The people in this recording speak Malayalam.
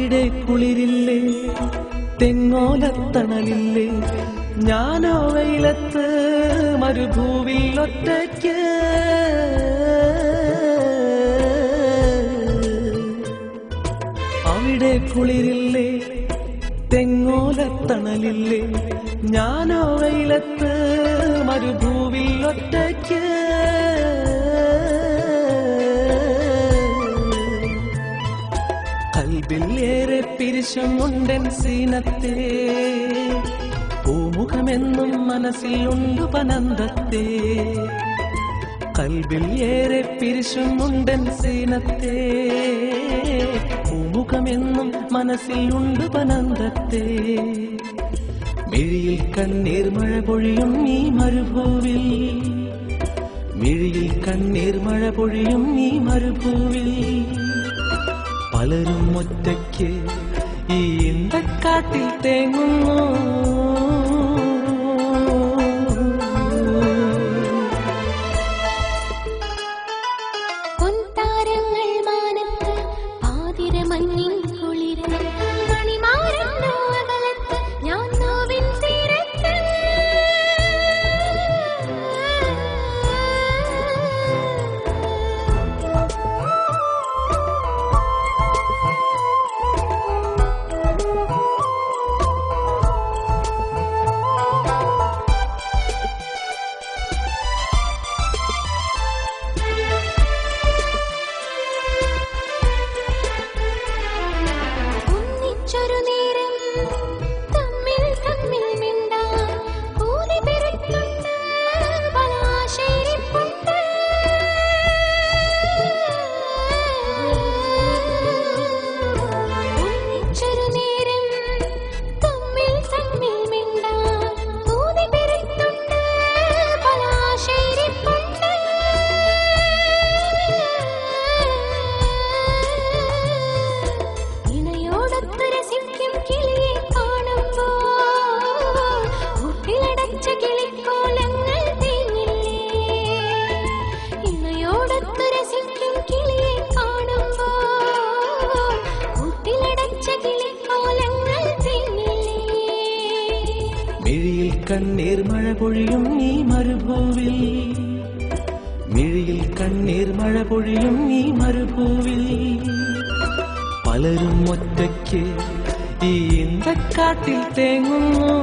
അവിടെ കുളിരില്ലേ, തെങ്ങോലത്തണലില്ലേ, ഞാനോ വെയിലത്ത് മരുഭൂവിൽ ഒറ്റയ്ക്ക്. അവിടെ കുളിരില്ലേ, തെങ്ങോലത്തണലില്ലേ, ഞാനോ വെയിലത്ത് മരുഭൂവിൽ ഒറ്റയ്ക്ക്. കൽബിൽ ഏറെ പിരിശമുണ്ടൻ സീനത്തെ, പൂമുഖമെന്നും മനസ്സിലുണ്ടു പനന്തത്തെ. കൽബിൽ ഏറെ പിരിശമുണ്ടൻ സീനത്തെ, പൂമുഖമെന്നും മനസ്സിലുണ്ടു പനന്തത്തെ. മിഴിയിൽ കണ്ണീർ മഴ പൊഴിയും ഈ മരുഭൂവിൽ, മിഴിയിൽ കണ്ണീർ മഴ പൊഴിയും ഈ മരുഭൂവിൽ. പലരും ഒറ്റയ്ക്ക് ഈ ഇന്തക്കാട്ടിൽ തേങ്ങുന്നു. മിഴിയിൽ കണ്ണീർ മഴ പൊഴിയും ഈ മരുഭൂവിൽ, മിഴിയിൽ കണ്ണീർ മഴ പൊഴിയും ഈ മരുഭൂവിൽ. പലരും ഒറ്റയ്ക്ക് ഈ ഇന്തക്കാട്ടിൽ തേങ്ങുന്നു.